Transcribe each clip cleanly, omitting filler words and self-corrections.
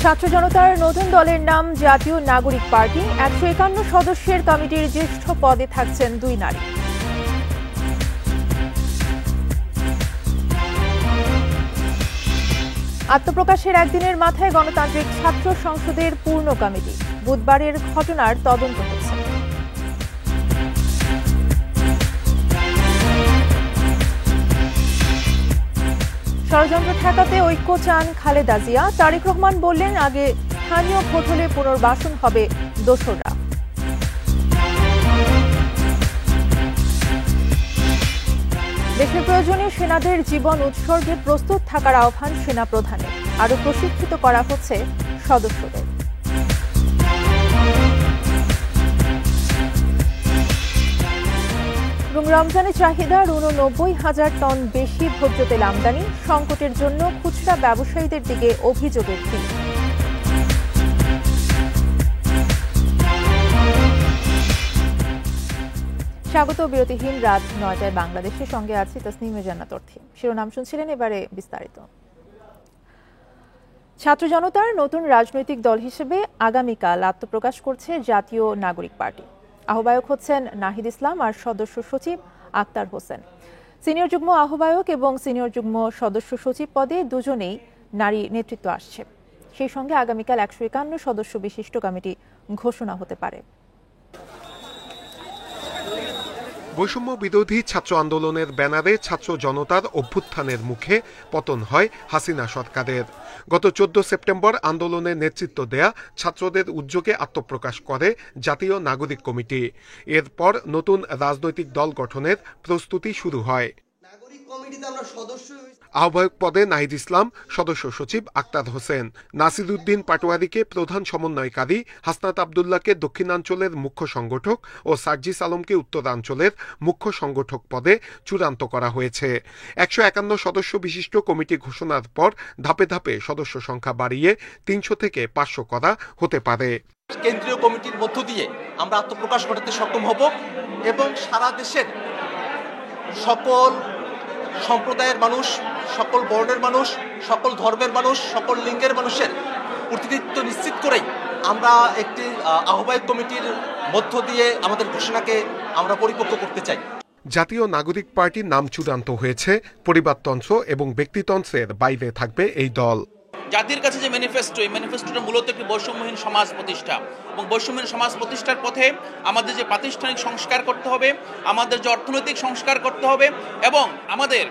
ছাত্র জনতার নতুন দলের নাম জাতীয় নাগরিক পার্টি। ১৫১ সদস্যের কমিটির জ্যেষ্ঠ পদে থাকছেন ২ নারী। আত্মপ্রকাশের একদিনের মাথায় গণতান্ত্রিক ছাত্র সংসদের পূর্ণ কমিটি। বুধবারের ঘটনার তদন্ত হচ্ছে। ষড়যন্ত্র ঠেকাতে ঐক্য চান খালেদা জিয়া। তারেক রহমান বললেন, আগে স্থানীয় ভোট হলে পুনর্বাসন হবে দোসররা। দেশের প্রয়োজনে সেনাদের জীবন উৎসর্গে প্রস্তুত থাকার আহ্বান সেনা প্রধানের। আরও প্রশিক্ষিত করা হচ্ছে সদস্যদের। এবং রমজানের চাহিদার ৮৯,০০০ টন বেশি ভোজ্য তেল আমদানি। সংকটের জন্য খুচরা ব্যবসায়ীদের দিকে অভিযোগের তীর। স্বাগত বিরতিহীন রাত ৯টায় বাংলাদেশের সঙ্গে আছি তাসনিমে জান্নাত অর্থী। শিরোনাম শুনছিলেন, এবারে বিস্তারিত। ছাত্র জনতার নতুন রাজনৈতিক দল হিসেবে আগামীকাল আত্মপ্রকাশ করছে জাতীয় নাগরিক পার্টি। আহ্বায়ক হচ্ছেন নাহিদ ইসলাম আর সদস্য সচিব আক্তার হোসেন। সিনিয়র যুগ্ম আহ্বায়ক এবং সিনিয়র যুগ্ম সদস্য সচিব পদে দুজনেই নারী নেতৃত্ব আসছে। সেই সঙ্গে আগামীকাল ১৫১ সদস্য বিশিষ্ট কমিটি ঘোষণা হতে পারে। বৈষম্য বিরোধী ছাত্র আন্দোলনের ব্যানারে ছাত্র জনতার অভ্যুত্থানের মুখে পতন হয় হাসিনা সরকারের। গত ১৪ সেপ্টেম্বর আন্দোলনের নেতৃত্ব দেয়া ছাত্রদের উদ্যোগে আত্মপ্রকাশ করে জাতীয় নাগরিক কমিটি। এরপর নতুন রাজনৈতিক দল গঠনের প্রস্তুতি শুরু হয়। আহ্বায়ক পদে নাহিদ ইসলাম, সদস্য সচিব আক্তার হোসেন, নাসিরউদ্দিন পাটোয়ারিকে প্রধান সমন্বয়কারী, হাসনাত আবদুল্লাহকে দক্ষিণাঞ্চলের মুখ্য সংগঠক ও সার্জিস আলমকে উত্তরাঞ্চলের মুখ্য সংগঠক পদে চূড়ান্ত করা হয়েছে। ১৫১ সদস্য বিশিষ্ট কমিটি ঘোষণার পর ধাপে ধাপে সদস্য সংখ্যা বাড়িয়ে ৩০০ থেকে ৫০০ করা হতে পারে। কেন্দ্রীয় কমিটির মধ্য দিয়ে আমরা আত্মপ্রকাশ ঘটাতে সক্ষম হব এবং সারা দেশের সকল সম্প্রদায়ের মানুষ, সকল বর্ণের মানুষ, সকল ধর্মের মানুষ, সকল লিঙ্গের মানুষের প্রতিনিধিত্ব নিশ্চিত করেই আমরা একটি আহ্বায়ক কমিটির মধ্য দিয়ে আমাদের ঘোষণাকে আমরা পরিপক্ব করতে চাই। জাতীয় নাগরিক পার্টির নাম চূড়ান্ত হয়েছে। পরিবারতন্ত্র এবং ব্যক্তিতন্ত্রের বাইরে থাকবে এই দল। জাতির কাছে যে ম্যানিফেস্টো, এই ম্যানিফেস্টোটা মূলত একটি বৈষম্যহীন সমাজ প্রতিষ্ঠা এবং বৈষম্যহীন সমাজ প্রতিষ্ঠার পথে আমাদের যে প্রাতিষ্ঠানিক সংস্কার করতে হবে, আমাদের যে অর্থনৈতিক সংস্কার করতে হবে এবং আমাদের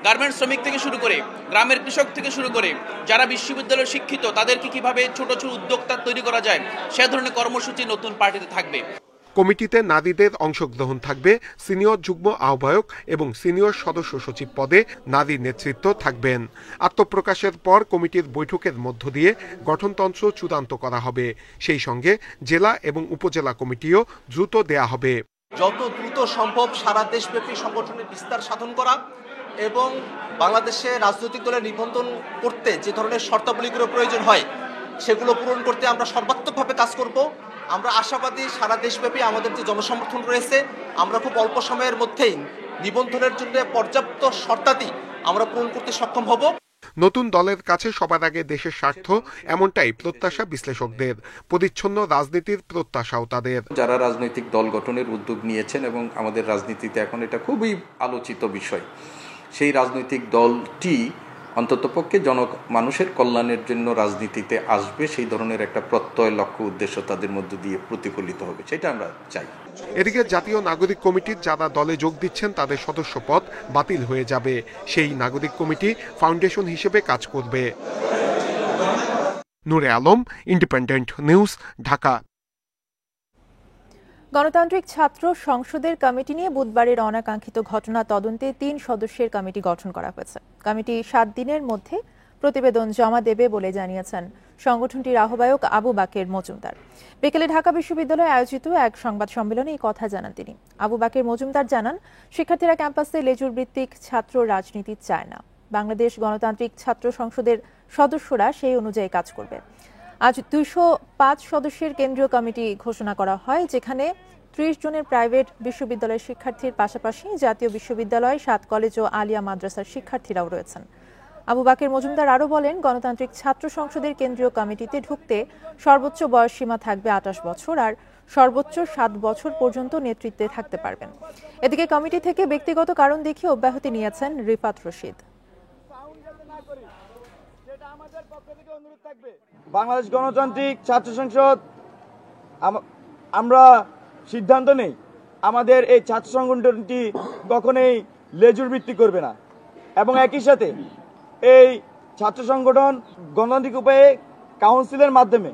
গার্মেন্টস শ্রমিক থেকে শুরু করে গ্রামের কৃষক থেকে শুরু করে যারা বিশ্ববিদ্যালয়ে শিক্ষিত তাদেরকে কিভাবে ছোট ছোট উদ্যোক্তা তৈরি করা যায় সে ধরনের কর্মসূচি নতুন পার্টিতে থাকবে। কমিটিতে নারীদের অংশগ্রহণ থাকবে। সিনিয়র যুগ্ম আহ্বায়ক এবং সিনিয়র সদস্য সচিব পদে নারী নেতৃত্ব থাকবেন। আত্মপ্রকাশের পর কমিটির বৈঠকের মধ্য দিয়ে গঠনতন্ত্র চূড়ান্ত করা হবে। সেই সঙ্গে জেলা এবং উপজেলা কমিটিও দ্রুত দেয়া হবে। যত দ্রুত সম্ভব সারা দেশব্যাপী সংগঠনের বিস্তার সাধন করা এবং বাংলাদেশে রাজনৈতিক দলের নিবন্ধন করতে যে ধরনের শর্তাবলীগুলো প্রয়োজন হয় সেগুলো পূরণ করতে আমরা সর্বাত্মকভাবে কাজ করব। আমরা আশাবাদী সারা দেশব্যাপী আমাদের যে জনসমর্থন রয়েছে আমরা খুব অল্প সময়ের মধ্যেই নিবন্ধনের জন্য পর্যাপ্ত শর্তাদি আমরা পূরণ করতে সক্ষম হব। নতুন দলের কাছে সবার আগে দেশের স্বার্থ, এমনটাই প্রত্যাশা বিশ্লেষকদের। পরিচ্ছন্ন রাজনীতির প্রত্যাশাও তাদের। যারা রাজনৈতিক দল গঠনের উদ্যোগ নিয়েছেন এবং আমাদের রাজনীতিতে এখন এটা খুবই আলোচিত বিষয়, সেই রাজনৈতিক দলটি অন্ততপক্ষে মানুষের কল্যাণের জন্য রাজনীতিতে আসবে, সেই ধরনের একটা প্রত্যয়, লক্ষ্য, উদ্দেশ্য তাদের মধ্য দিয়ে প্রতিফলিত হবে, সেটা আমরা চাই। এদিকে জাতীয় নাগরিক কমিটির যারা দলে যোগ দিচ্ছেন তাদের সদস্য পদ বাতিল হয়ে যাবে। সেই নাগরিক কমিটি ফাউন্ডেশন হিসেবে কাজ করবে। নূরে আলম, ইন্ডিপেন্ডেন্ট নিউজ, ঢাকা। গণতান্ত্রিক ছাত্র সংসদের কমিটি নিয়ে বুধবারের অনাকাঙ্ক্ষিত ঘটনা তদন্তে ৩ সদস্যের কমিটি গঠন করা হয়েছে। কমিটি ৭ দিনের মধ্যে প্রতিবেদন জমা দেবে বলে জানিয়েছেন সংগঠনটির আহ্বায়ক আবু বাকের মজুমদার। বিকেলে ঢাকা বিশ্ববিদ্যালয়ে আয়োজিত এক সংবাদ সম্মেলনে এই কথা জানান তিনি। আবু বাকের মজুমদার জানান, শিক্ষার্থীরা ক্যাম্পাসে লেজুর ভিত্তিক ছাত্র রাজনীতি চায় না। বাংলাদেশ গণতান্ত্রিক ছাত্র সংসদের সদস্যরা সেই অনুযায়ী কাজ করবে। আজ ২০৫ সদস্যের কেন্দ্রীয় কমিটি ঘোষণা করা হয়, যেখানে ৩০ জনের প্রাইভেট বিশ্ববিদ্যালয়ের শিক্ষার্থীর পাশাপাশি জাতীয় বিশ্ববিদ্যালয়, ৭ কলেজ ও আলিয়া মাদ্রাসার শিক্ষার্থীরাও রয়েছেন। আবু বাকের মজুমদার আরও বলেন, গণতান্ত্রিক ছাত্র সংসদের কেন্দ্রীয় কমিটিতে ঢুকতে সর্বোচ্চ বয়সসীমা থাকবে ২৮ বছর আর সর্বোচ্চ ৭ বছর পর্যন্ত নেতৃত্বে থাকতে পারবেন। এদিকে কমিটি থেকে ব্যক্তিগত কারণ দেখিয়ে অব্যাহতি নিয়েছেন রিফাত রশিদ। বাংলাদেশ গণতান্ত্রিক ছাত্র সংসদ আমরা সিদ্ধান্ত নেই আমাদের এই ছাত্র সংগঠনটি কখনোই লেজুর ভিত্তি করবে না, এবং একই সাথে এই ছাত্র সংগঠন গণতান্ত্রিক উপায়ে কাউন্সিলের মাধ্যমে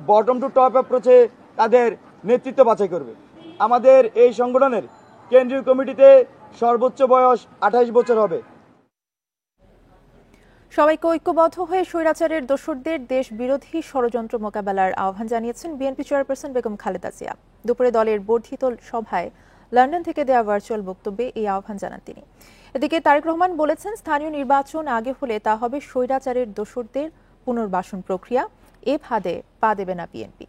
বটম টু টপ অ্যাপ্রোচে তাদের নেতৃত্ব বাছাই করবে। আমাদের এই সংগঠনের কেন্দ্রীয় কমিটিতে সর্বোচ্চ বয়স ২৮ বছর হবে। সবাইকে ঐক্যবদ্ধ হয়ে স্বৈরাচারের দোসরদের দেশ বিরোধী ষড়যন্ত্র মোকাবেলার আহ্বান জানিয়েছেন বিএনপি চেয়ারপারসন বেগম খালেদা জিয়া। দুপুরে দলের বর্ধিত সভায় লন্ডন থেকে দেওয়া ভার্চুয়াল বক্তব্যে এই আহ্বান জানান তিনি। এদিকে তারেক রহমান বলেছেন, স্থানীয় নির্বাচন আগে হলে তা হবে স্বৈরাচারের দোসরদের পুনর্বাসন প্রক্রিয়া। এ ফাঁদে পা দেবে না বিএনপি।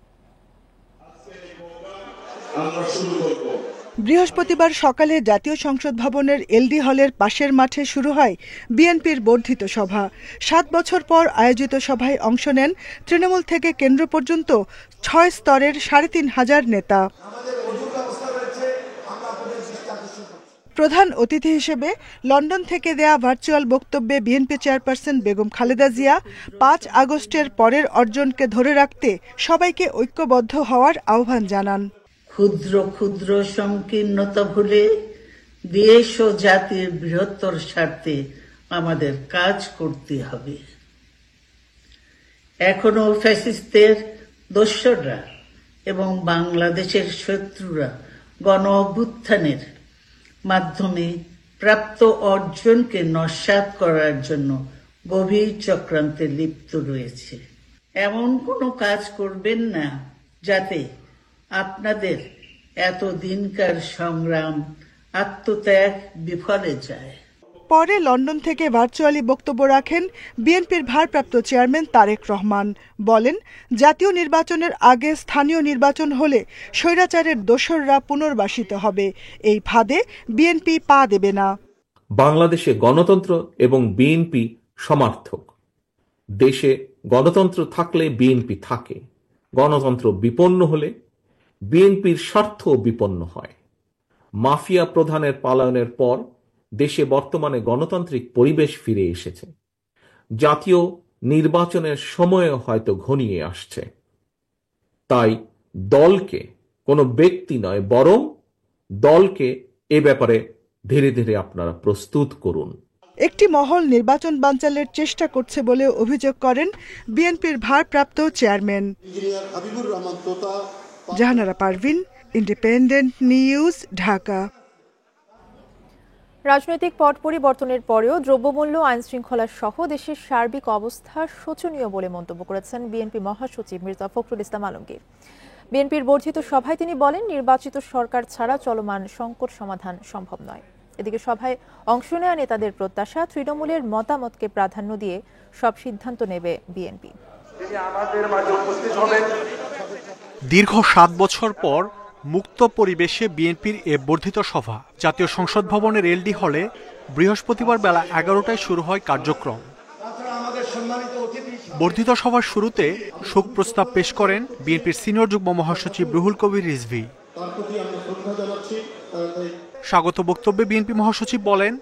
বৃহস্পতিবার সকালে জাতীয় সংসদ ভবনের এলডি হলের পাশের মাঠে শুরু হয় বিএনপির বর্ধিত সভা। ৭ বছর পর আয়োজিত সভায় অংশ নেন তৃণমূল থেকে কেন্দ্র পর্যন্ত ৬ স্তরের ৩৫০০ নেতা। প্রধান অতিথি হিসেবে লন্ডন থেকে দেয়া ভার্চুয়াল বক্তব্যে বিএনপি চেয়ারপারসন বেগম খালেদা জিয়া ৫ আগস্টের পরের অর্জনকে ধরে রাখতে সবাইকে ঐক্যবদ্ধ হওয়ার আহ্বান জানান। ক্ষুদ্র ক্ষুদ্র সংকীর্ণতা ভুলে দেশ ও জাতির বৃহত্তর স্বার্থে আমাদের কাজ করতে হবে। এখনো ফ্যাসিস্টদের দোসররা এবং বাংলাদেশের শত্রুরা গণ অভ্যুত্থানের মাধ্যমে প্রাপ্ত অর্জনকে নস্যাৎ করার জন্য গভীর চক্রান্তে লিপ্ত রয়েছে। এমন কোনো কাজ করবেন না যাতে আপনাদের এতদিনকার সংগ্রাম আত্মত্যাগ বিফলে যায়। পরে লন্ডন থেকে ভার্চুয়ালি বক্তব্য রাখেন বিএনপির ভারপ্রাপ্ত চেয়ারম্যান তারেক রহমান। বলেন, জাতীয় নির্বাচনের আগে স্থানীয় নির্বাচন হলে স্বৈরাচারের দোসররা পুনর্বাসিত হবে। এই ফাঁদে বিএনপি পা দেবে না। বাংলাদেশে গণতন্ত্র এবং বিএনপি সমার্থক। দেশে গণতন্ত্র থাকলে বিএনপি থাকে, গণতন্ত্র বিপন্ন হলে বিএনপির স্বার্থ বিপন্ন হয়। মাফিয়া প্রধানের পলায়নের পর দেশে বর্তমানে গণতান্ত্রিক পরিবেশ ফিরে এসেছে। জাতীয় নির্বাচনের সময় হয়তো ঘনিয়ে আসছে। তাই দলকে, কোনো ব্যক্তি নয় বরং দলকে এ ব্যাপারে ধীরে ধীরে আপনারা প্রস্তুত করুন। একটি মহল নির্বাচন বানচালের চেষ্টা করছে বলে অভিযোগ করেন বিএনপির ভারপ্রাপ্ত chairman. Jahanara Parvin, independent news, Dhaka. রাজনৈতিক পট পরিবর্তনের পরেও দ্রব্যমূল্য, আইনশৃঙ্খলা সহ দেশের সার্বিক অবস্থা শোচনীয় বলে মন্তব্য করেছেন বিএনপি মহাসচিব মির্জা ফখরুল ইসলাম আলমগীর। বিএনপির বর্ধিত সভায় তিনি বলেন, নির্বাচিত সরকার ছাড়া চলমান সংকট সমাধান সম্ভব নয়। এদিকে সভায় অংশ নেওয়া নেতাদের প্রত্যাশা, তৃণমূলের মতামতকে প্রাধান্য দিয়ে সব সিদ্ধান্ত নেবে বিএনপি। দীর্ঘ ৭ বছর পর মুক্ত পরিবেশে বিএনপির এ বর্ধিত সভা জাতীয় সংসদ ভবনের এলডি হলে বৃহস্পতিবার বেলা ১১টায় শুরু হয় কার্যক্রম। বর্ধিত সভার শুরুতে শোক প্রস্তাব পেশ করেন বিএনপির সিনিয়র যুগ্ম মহাসচিব রুহুল কবির রিজভী। স্বাগত বক্তব্যে বিএনপি মহাসচিব বলেন,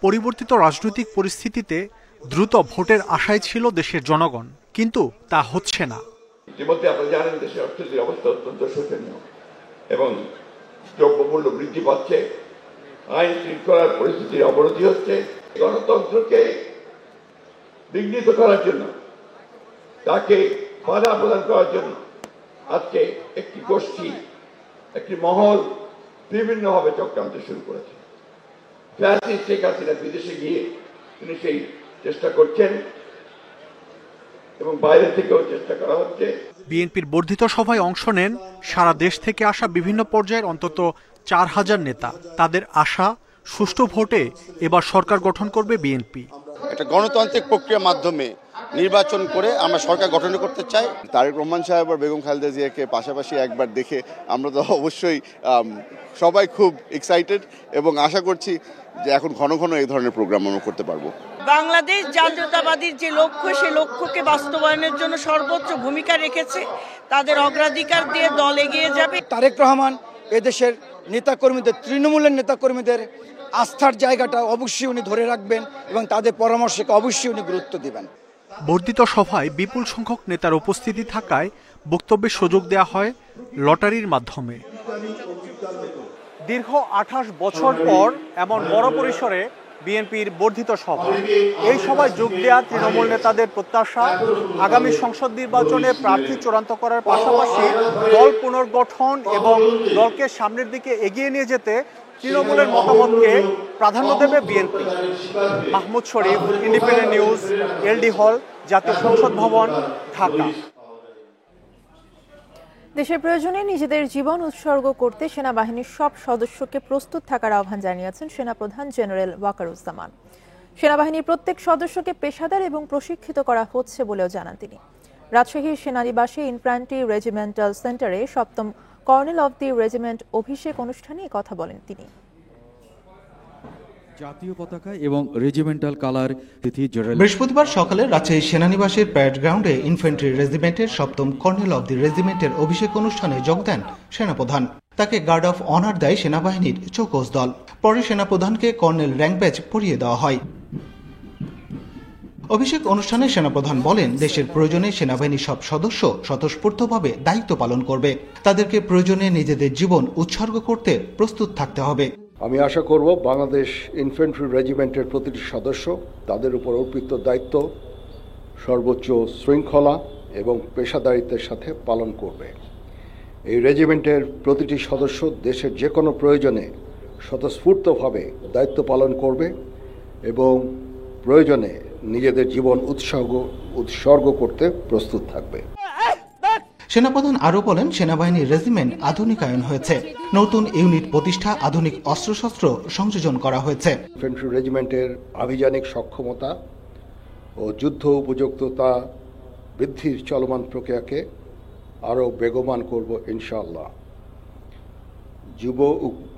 পরিবর্তিত রাজনৈতিক পরিস্থিতিতে দ্রুত ভোটের আশায় ছিল দেশের জনগণ, কিন্তু তা হচ্ছে না। ইতিমধ্যে আপনারা জানেন দেশের অর্থনৈতিক অবস্থা অত্যন্ত শোচনীয় এবং দ্রব্যমূল্য বৃদ্ধি পাচ্ছে, আইন শৃঙ্খলার পরিস্থিতির অবনতি হচ্ছে। গণতন্ত্রকে বিঘ্নিত করার জন্য, তাকে বাধা প্রদান করার জন্য আজকে একটি গোষ্ঠী, একটি মহল বিভিন্নভাবে চক্রান্ত শুরু করেছে। ফ্যাসিস্ট শেখ হাসিনা বিদেশে গিয়ে তিনি সেই চেষ্টা করছেন এবং বাইরে থেকেও চেষ্টা করা হচ্ছে। বিএনপির বর্ধিত সভায় অংশ নেন সারা দেশ থেকে আসা বিভিন্ন পর্যায়ের অন্তত ৪,০০০ নেতা। তাদের আশা, সুষ্ঠু ভোটে এবার সরকার গঠন করবে বিএনপি। একটা গণতান্ত্রিক প্রক্রিয়ার মাধ্যমে নির্বাচন করে আমরা সরকার গঠন করতে চাই। তারেক রহমান সাহেব আর বেগম খালেদা জিয়াকে পাশাপাশি একবার দেখে আমরা তো অবশ্যই সবাই খুব এক্সাইটেড এবং আশা করছি যে এখন ঘন ঘন এই ধরনের প্রোগ্রাম আমরা করতে পারবো। বাংলাদেশ জাতীয়তাবাদীর যে লক্ষ্য, সে লক্ষ্যকে বাস্তবায়নের জন্য সর্বোচ্চ ভূমিকা রেখেছে, তাদের অগ্রাধিকার দিয়ে দল এগিয়ে যাবে। তারেক রহমান এদেশের নেতাকর্মীদের, তৃণমূলের নেতাকর্মীদের আস্থার জায়গাটা অবশ্যই উনি ধরে রাখবেন এবং তাদের পরামর্শকে অবশ্যই উনি গুরুত্ব দেবেন। বর্ধিত সভায় বিপুল সংখ্যক নেতার উপস্থিতি থাকায় বক্তব্যের সুযোগ দেওয়া হয় লটারির মাধ্যমে। দীর্ঘ 28 বছর পর এমন বড় পরিসরে বিএনপির বর্ধিত সভা। এই সভায় যোগ দেওয়া তৃণমূল নেতাদের প্রত্যাশা আগামী সংসদ নির্বাচনে প্রার্থী চূড়ান্ত করার পাশাপাশি দল পুনর্গঠন এবং দলকে সামনের দিকে এগিয়ে নিয়ে যেতে তৃণমূলের মতামতকে প্রাধান্য দেবে বিএনপি। মাহমুদ শরীফ, ইন্ডিপেন্ডেন্ট নিউজ, এলডি হল, জাতীয় সংসদ ভবন, ঢাকা। দেশের প্রয়োজনে নিজেদের জীবন উৎসর্গ করতে সেনাবাহিনীর সব সদস্যকে প্রস্তুত থাকার আহ্বান জানিয়েছেন সেনাপ্রধান জেনারেল ওয়াকারুজ্জামান। সেনাবাহিনীর প্রত্যেক সদস্যকে পেশাদার এবং প্রশিক্ষিত করা হচ্ছে বলেও জানান তিনি। রাজশাহীর সেনানিবাসে ইনফ্যান্ট্রি রেজিমেন্টাল সেন্টারে 7ম কর্নেল অব দি রেজিমেন্ট অভিষেক অনুষ্ঠানে কথা বলেন তিনি। জাতীয় পতাকা এবং রেজিমেন্টাল কালার তিথি বৃহস্পতিবার সকালে রাজশাহী সেনানিবাসের প্যারেড গ্রাউন্ডে ইনফ্যান্ট্রি রেজিমেন্টের 7ম কর্নেল অব দি রেজিমেন্টের অভিষেক অনুষ্ঠানে যোগ দেন সেনাপ্রধান। তাকে গার্ড অফ অনার দেয় সেনাবাহিনীর চৌকস দল। পরে সেনাপ্রধানকে কর্নেল র্যাঙ্ক ব্যাজ পরিয়ে দেওয়া হয়। অভিষেক অনুষ্ঠানে সেনাপ্রধান বলেন, দেশের প্রয়োজনে সেনাবাহিনীর সব সদস্য স্বতঃস্ফূর্তভাবে দায়িত্ব পালন করবে। তাদেরকে প্রয়োজনে নিজেদের জীবন উৎসর্গ করতে প্রস্তুত থাকতে হবে। আমি আশা করব বাংলাদেশ ইনফ্যান্ট্রি রেজিমেন্টের প্রতিটি সদস্য তাদের উপর অর্পিত দায়িত্ব সর্বোচ্চ শৃঙ্খলা এবং পেশাদারিত্বের সাথে পালন করবে। এই রেজিমেন্টের প্রতিটি সদস্য দেশের যে কোনো প্রয়োজনে স্বতঃস্ফূর্তভাবে দায়িত্ব পালন করবে এবং প্রয়োজনে নিজেদের জীবন উৎসর্গ করতে প্রস্তুত থাকবে। সেনাপ্রধান আরও বলেন, সেনাবাহিনীর রেজিমেন্ট আধুনিকায়ন হয়েছে, নতুন ইউনিট প্রতিষ্ঠা, আধুনিক অস্ত্রশস্ত্র সংযোজন করা হয়েছে। ইনফ্যান্ট্রি রেজিমেন্টের আভিযানিক সক্ষমতা ও যুদ্ধ উপযুক্ততা বৃদ্ধির চলমান প্রক্রিয়াকে আরও বেগবান করব ইনশাআল্লাহ। যুব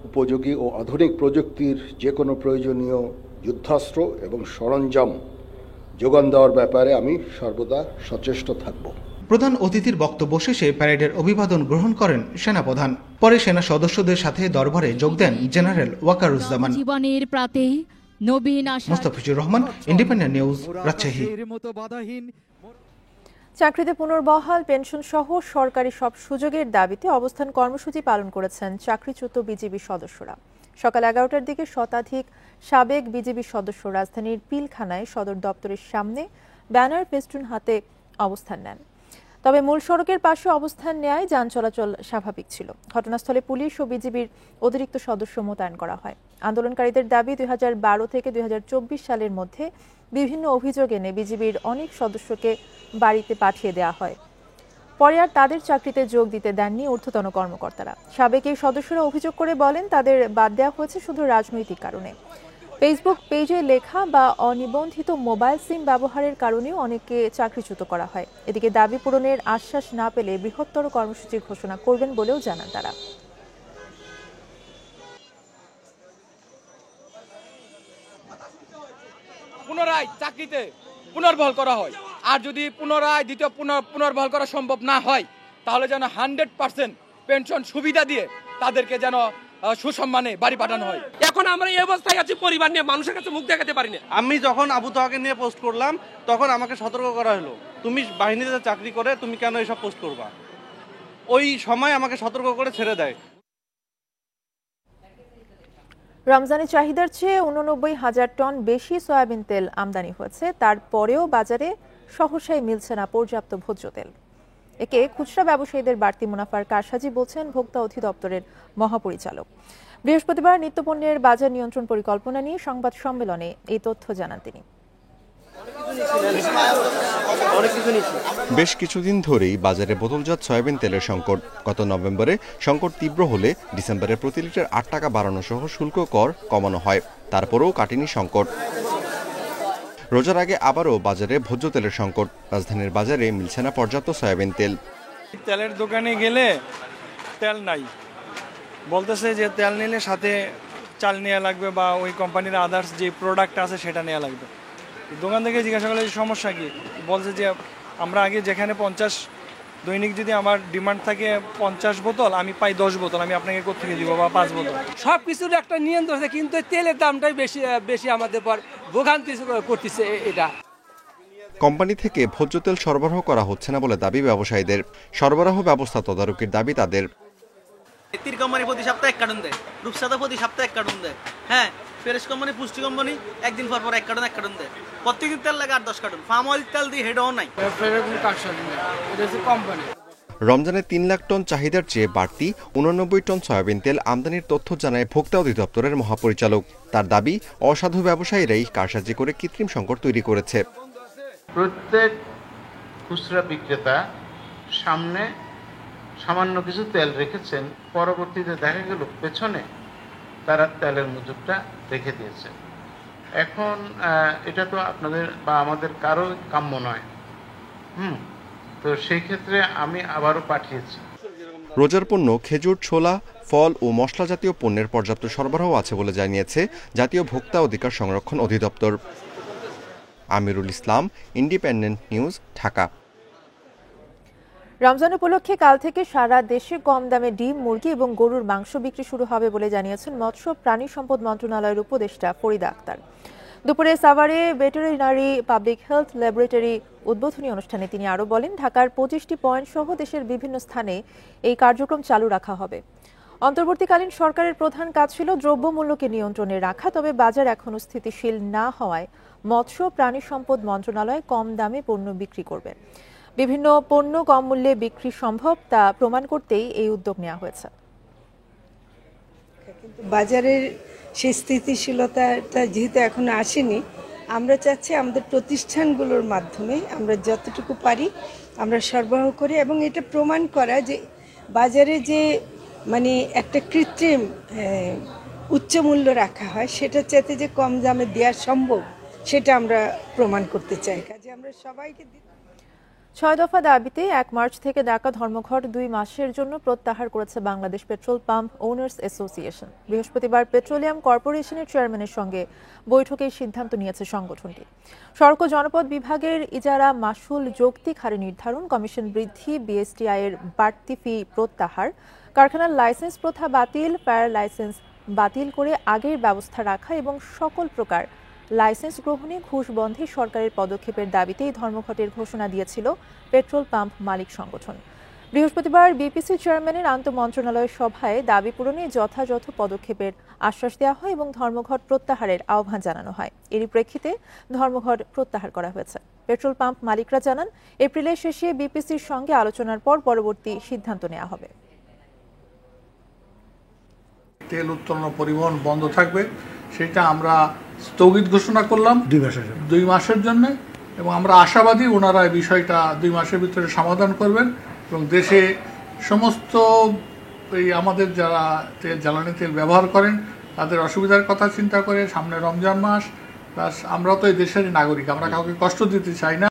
উপযোগী ও আধুনিক প্রযুক্তির যে কোনো প্রয়োজনীয় যুদ্ধাস্ত্র এবং সরঞ্জাম যোগান দেওয়ার ব্যাপারে আমি সর্বদা সচেষ্ট থাকব। প্রধান অতিথির বক্তব্য শেষে প্যারেডের অভিবাদন গ্রহণ করেন সেনাপ্রধান। পরে সেনা সদস্যদের সাথে দরবারে যোগ দেন জেনারেল ওয়াকারুজ্জামান। জীবনের প্রাতে নবীন আশা। Mustafizur Rahman, independent news, Rajshahi. চাকরিতে পুনর্বহাল, পেনশন সহ সরকারি সব সুযোগের দাবিতে অবস্থান কর্মসূচি পালন করেছেন চাকরিচ্যুত বিজিবি সদস্যরা। সকাল 11টার দিকে শতাধিক সাবেক বিজিবি সদস্য রাজধানীর পিলখানায় সদর দপ্তরের সামনে ব্যানার ফেস্টুন হাতে অবস্থান নেন। তবে মূল সড়কের পাশে অবস্থান নেয় যান চলাচল স্বাভাবিক ছিল। ঘটনাস্থলে পুলিশ ও বিজিবির অতিরিক্ত সদস্য মোতায়েন করা হয়। আন্দোলনকারীদের দাবি, 2012 থেকে 2024 সালের মধ্যে বিভিন্ন অভিযোগ এনে বিজিবির অনেক সদস্যকে বাড়িতে পাঠিয়ে দেওয়া হয়। পরে আর তাদের চাকরিতে যোগ দিতে দেননি ঊর্ধ্বতন কর্মকর্তারা। সাবেক এই সদস্যরা অভিযোগ করে বলেন, তাদের বাদ দেওয়া হয়েছে শুধু রাজনৈতিক কারণে। ফেসবুক পেজে লেখা বা অনিবন্ধিত মোবাইল সিম ব্যবহারের কারণেও অনেককে চাকরিচ্যুত করা হয়। এদিকে দাবি পূরণের আশ্বাস না পেলে বৃহত্তর কর্মসূচি ঘোষণা করবেন বলেও জানান তারা। পুনরায় চাকরিতে পুনর্বহাল করা হয়, আর যদি পুনরায় দ্বিতীয় পুনর্বহাল করা সম্ভব না হয়, তাহলে যেন 100% পেনশন সুবিধা দিয়ে তাদেরকে যেন সুসম্মানে বাড়ি পাঠানো হয়। এখন আমরা এই অবস্থায় আছি, পরিবার নিয়ে মানুষের কাছে মুখ দেখাতে পারি না। আমি যখন আবু তাহাকে নিয়ে পোস্ট করলাম, তখন আমাকে সতর্ক করা হলো, তুমি বাহিনীতে চাকরি করে তুমি কেন এসব পোস্ট করবা। ওই সময় আমাকে সতর্ক করে ছেড়ে দেয়। রমজানের চাহিদার চেয়ে 89,000 টন বেশি সয়াবিন তেল আমদানি হয়েছে। তারপরেও বাজারে সহসাই মিলছে না পর্যাপ্ত ভোজ্য তেল। একে খুচরা ব্যবসায়ীদের বাড়তি মুনাফার কারসাজি বলছেন ভোক্তা অধিদপ্তরের মহাপরিচালক। বৃহস্পতিবার নিত্যপণ্যের বাজার নিয়ন্ত্রণ পরিকল্পনা নিয়ে সংবাদ সম্মেলনে এই তথ্য জানান তিনি। বেশ কিছুদিন ধরেই বাজারে বোতলজাত সয়াবিন তেলের সংকট। গত নভেম্বরে সংকট তীব্র হলে ডিসেম্বরে প্রতি লিটার 8 টাকা বাড়ানো সহ শুল্ক কর কমানো হয়, তারপরেও কাটেনি সংকট। রোজার আগে আবারও বাজারে ভোজ্য তেলের সংকট। রাজধানীর বাজারে মিলছে না পর্যাপ্ত সয়াবিন তেল। তেলের দোকানে গেলে তেল নাই, বলতেছে যে তেল নিলে সাথে চাল নেওয়া লাগবে বা ওই কোম্পানির আদার্স যে প্রোডাক্ট আছে সেটা নেওয়া লাগবে। দোকান থেকে জিজ্ঞাসা করলে সমস্যা কি, বলছে যে আমরা আগে যেখানে 50 দৈনিক যদি আমার ডিমান্ড থাকে 50 বোতল, আমি পাই 10 বোতল, আমি আপনাকে কোত্থেকে দিব বা 5 বোতল। সব কিছুর একটা নিয়ন্ত্রণ আছে, কিন্তু তেলের দামটাই বেশি আমাদের পর ভোগান্তি করতেছে। এটা কোম্পানি থেকে ভোজ্য তেল সরবরাহ করা হচ্ছে না বলে দাবি ব্যবসায়ীদের। সরবরাহ ব্যবস্থা তদারকির দাবি তাদের। তীর কোম্পানি প্রতি সপ্তাহে 1 কার্টন দেয়, রূপসাদা প্রতি সপ্তাহে 1 কার্টন দেয়। হ্যাঁ, ফেরেশ কোম্পানি, পুষ্টি কোম্পানি একদিন পর 1 কার্টন দেয়। প্রত্যেকদিন তেল লাগে 8-10 কার্টন। ফার্ম অয়েল তেল দিয়ে হেডও নাই। রমজানে 3 লাখ টন চাহিদার চেয়ে বাড়তি 89 টন সয়াবিন তেল আমদানির তথ্য জানায় ভোক্তা অধিদপ্তরের মহাপরিচালক। তার দাবি, অসাধু ব্যবসায়ীরাই কারসাজি করে কৃত্রিম সংকট তৈরি করেছে। প্রত্যেক খুচরা বিক্রেতা সামনে সামান্য কিছু তেল রেখেছেন, পরবর্তীতে দেখা গেল পেছনে তারা তেলের মজুদটা রেখে দিয়েছে। এখন এটা তো আপনাদের বা আমাদের কারো কাম্য নয়। তো সেই ক্ষেত্রে আমি আবারও পাঠিয়েছি। রোজার পণ্য খেজুর, ছোলা, ফল ও মশলা জাতীয় পণ্যের পর্যাপ্ত সরবরাহ আছে বলে জানিয়েছে জাতীয় ভোক্তা অধিকার সংরক্ষণ অধিদপ্তর। Amirul Islam, independent news, Dhaka. রমজান উপলক্ষে কাল থেকে সারা দেশে কম দামে ডিম, মুরগি এবং গরুর মাংস বিক্রি শুরু হবে বলে জানিয়েছেন মৎস্য প্রাণী সম্পদ মন্ত্রণালয়ের উপদেষ্টা ফরিদা আক্তার। দুপুরে সাভারে ভেটেরিনারি পাবলিক হেলথ ল্যাবরেটরি উদ্বোধনী অনুষ্ঠানে তিনি আরও বলেন, ঢাকার 25টি পয়েন্ট সহ দেশের বিভিন্ন স্থানে এই কার্যক্রম চালু রাখা হবে। অন্তর্বর্তীকালীন সরকারের প্রধান কাজ ছিল দ্রব্যমূল্যকে নিয়ন্ত্রণে রাখা, তবে বাজার এখনও স্থিতিশীল না হওয়ায় মৎস্য প্রাণী সম্পদ মন্ত্রণালয় কম দামে পণ্য বিক্রি করবে। বিভিন্ন পণ্য কম মূল্যে বিক্রি সম্ভব তা প্রমাণ করতেই এই উদ্যোগ নেওয়া হয়েছে। কিন্তু বাজারের সেই স্থিতিশীলতাটা যেহেতু এখনো আসেনি, আমরা চাচ্ছি আমাদের প্রতিষ্ঠানগুলোর মাধ্যমে আমরা যতটুকু পারি আমরা সরবরাহ করি এবং এটা প্রমাণ করা যে বাজারে যে একটা কৃত্রিম উচ্চ মূল্য রাখা হয় সেটা চাইতে যে কম দামে দেওয়া সম্ভব সেটা আমরা প্রমাণ করতে চাই। কাজে আমরা সবাইকে 6 দফা দাবিতে 1 মার্চ থেকে ঢাকা ধর্মঘট 2 মাসের জন্য প্রত্যাহার করেছে Bangladesh petrol pump owners association. বৃহস্পতিবার পেট্রোলিয়াম কর্পোরেশনের চেয়ারম্যানের সঙ্গে বৈঠকে সিদ্ধান্ত নিয়েছে সংগঠনটি। সড়ক ও জনপদ বিভাগের ইজারা মাসুল যৌক্তিক হারে নির্ধারণ, কমিশন বৃদ্ধি, বিএসটিআই এর বাড়তি ফি প্রত্যাহার, কারখানার লাইসেন্স প্রথা বাতিল, ফায়ার লাইসেন্স বাতিল করে আগের ব্যবস্থা রাখা এবং সকল প্রকার লাইসেন্স গ্রহণে ঘুষ বন্ধে সরকারের পদক্ষেপের দাবিতেই ধর্মঘটের ঘোষণা দিয়েছিল পেট্রোল পাম্প মালিক সংগঠন। বৃহস্পতিবার বিপিসি চেয়ারম্যানের আন্তঃমন্ত্রণালয় সভায় দাবি পূরণে যথাযথ পদক্ষেপের আশ্বাস দেওয়া হয় এবং ধর্মঘট প্রত্যাহারের আহ্বান জানানো হয়। এরই প্রেক্ষিতে ধর্মঘট প্রত্যাহার করা হয়েছে। পেট্রোল পাম্প মালিকরা জানান, এপ্রিলের শেষে বিপিসির সঙ্গে আলোচনার পর পরবর্তী সিদ্ধান্ত নেওয়া হবে। তেল উত্তোলন পরিবহন বন্ধ থাকবে, সেটা আমরা স্থগিত ঘোষণা করলাম 2 মাসের জন্য এবং আমরা আশাবাদী ওনারা এই বিষয়টা 2 মাসের ভিতরে সমাধান করবেন এবং দেশে সমস্ত এই আমাদের যারা জ্বালানি তেল ব্যবহার করেন তাদের অসুবিধার কথা চিন্তা করে সামনে রমজান মাস, প্লাস আমরা তো এই দেশেরই নাগরিক, আমরা কাউকে কষ্ট দিতে চাই না।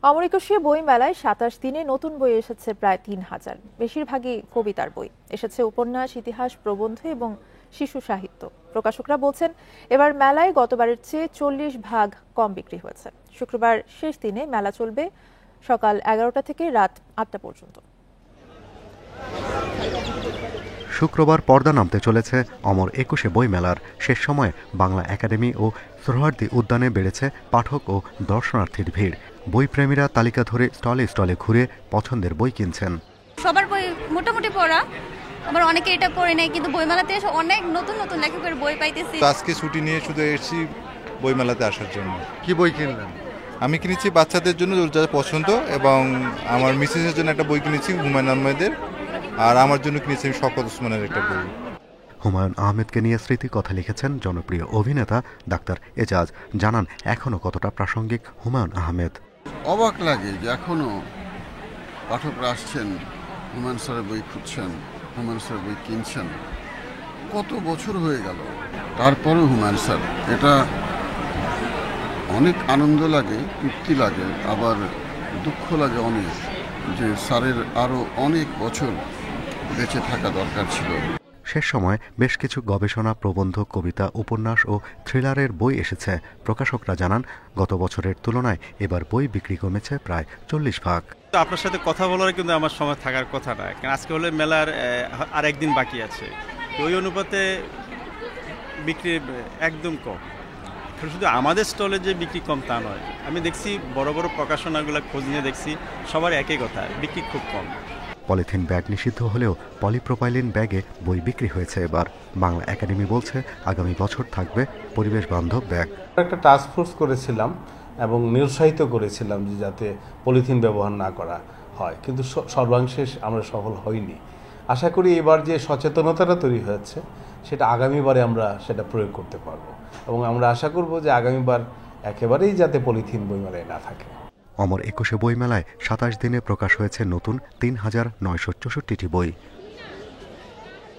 অমর একুশে বই মেলায় 27 দিনে নতুন বই এসেছে প্রায় 3000। বেশিরভাগই কবিতার বই। এসেছে উপন্যাস, ইতিহাস, প্রবন্ধ এবং শিশু সাহিত্য। প্রকাশকরা বলছেন, এবার মেলায় গতবারের চেয়ে 40 ভাগ কম বিক্রি হয়েছে। শুক্রবার শেষ দিনে মেলা চলবে সকাল 11টা থেকে রাত 8টা পর্যন্ত। শুক্রবার পর্দা নামতে চলেছে অমর একুশে বই মেলার শেষ সময়ে বাংলা একাডেমি ও সোহরাওয়ার্দী উদ্যানে বেড়েছে পাঠক ও দর্শনার্থীর ভিড়। বইপ্রেমীরা তালিকা ধরে স্টলে স্টলে ঘুরে পছন্দের বই কিনছেন। সবার বই মোটামুটি পড়া, আবার অনেকে এটা পড়ে নেয়, কিন্তু বইমেলাতে এসে অনেক নতুন নতুন লেখকের বই পাইতেছি। আজকে ছুটি নিয়ে শুধু এসেছি বইমেলাতে আসার জন্য। কি বই কিনলেন? আমি কিনেছি বাচ্চাদের জন্য যা পছন্দ, এবং আমার মিসেসের জন্য একটা বই কিনেছি হুমায়ুন আহমেদের, আর আমার জন্য কিনেছি শওকত ওসমানের একটা বই। হুমায়ুন আহমেদকে নিয়ে স্মৃতি কথা লিখেছেন জনপ্রিয় অভিনেতা ডাক্তার এজাজ। জানান এখনো কতটা প্রাসঙ্গিক হুমায়ুন আহমেদ। অবাক লাগে যে এখনো পাঠকরা আসছেন, হুমায়ুন স্যারের বই খুঁজছেন, হুমায়ুন স্যারের বই কিনছেন। কত বছর হয়ে গেল, তারপরেও হুমায়ুন স্যার, এটা অনেক আনন্দ লাগে, তৃপ্তি লাগে, আবার দুঃখ লাগে অনেক যে স্যারের আরও অনেক বছর বেঁচে থাকা দরকার ছিল। শেষ সময় বেশ কিছু গবেষণা, প্রবন্ধ, কবিতা, উপন্যাস ও থ্রিলারের বই এসেছে। প্রকাশকরা জানান, গত বছরের তুলনায় এবার বই বিক্রি কমেছে প্রায় 40%। আপনার সাথে কথা বলার কিন্তু আমার সময় থাকার কথা না, কারণ আজকে হলে মেলার আর একদিন বাকি আছে। ওই অনুপাতে বিক্রি একদম কম। শুধু আমাদের স্টলে যে বিক্রি কম তা নয়, আমি দেখছি বড় বড় প্রকাশনাগুলো খোঁজ নিয়ে দেখছি সবার একই কথা, বিক্রি খুব কম। পলিথিন ব্যাগ নিষিদ্ধ হলেও পলিপ্রোপাইলিন ব্যাগে বই বিক্রি হয়েছে এবার। বাংলা একাডেমি বলছে, আগামী বছর থাকবে পরিবেশ বান্ধব ব্যাগ। একটা টাস্ক ফোর্স করেছিলাম এবং নিরুৎসাহিত করেছিলাম যে যাতে পলিথিন ব্যবহার না করা হয়, কিন্তু সর্বাংশে আমরা সফল হইনি। আশা করি এবার যে সচেতনতাটা তৈরি হয়েছে সেটা আগামীবারে আমরা সেটা প্রয়োগ করতে পারবো, এবং আমরা আশা করব যে আগামীবার একেবারেই যাতে পলিথিন বইমেলায় না থাকে। অমর 21 বইমেলায় 27 দিনে প্রকাশ হয়েছে নতুন ৩,৯৬৪টি বই।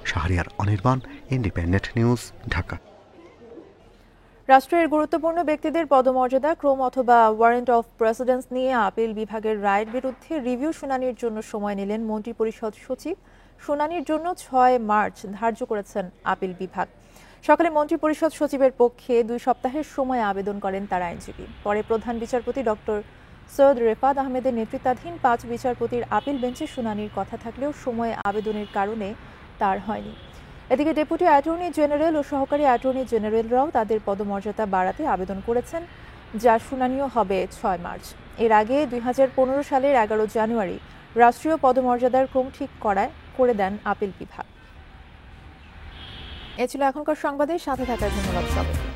Shahriar Anirban, independent news, Dhaka. রাষ্ট্রের গুরুত্বপূর্ণ ব্যক্তিদের পদমর্যাদা, ক্রম অথবা ওয়ারেন্ট অফ প্রেসিডেন্স নিয়ে আপিল বিভাগের রায়ের বিরুদ্ধে রিভিউ শুনানির জন্য সময় নিলেন মন্ত্রিপরিষদ সচিব। শুনানির জন্য 6 মার্চ ধার্য করেছেন আপিল বিভাগ। সকালে মন্ত্রিপরিষদ সচিবের পক্ষে 2 সপ্তাহের সময় আবেদন করেন তার আইনজীবী। পরে প্রধান বিচারপতি ডক্টর সৈয়দ রেফাত আহমেদের নেতৃত্বাধীন 5 বিচারপতির আপিল বেঞ্চে শুনানির কথা থাকলেও সময় আবেদনের কারণে তার হয়নি। এদিকে ডেপুটি অ্যাটর্নি জেনারেল ও সহকারী অ্যাটর্নি জেনারেলরাও তাদের পদমর্যাদা বাড়াতে আবেদন করেছেন, যার শুনানিও হবে 6 মার্চ। এর আগে 2015 সালের 11 জানুয়ারি রাষ্ট্রীয় পদমর্যাদার ক্রম ঠিক করে দেন আপিল বিভাগ। এ ছিল এখনকার সংবাদের সাথে থাকার ধন্যবাদ সবাইকে।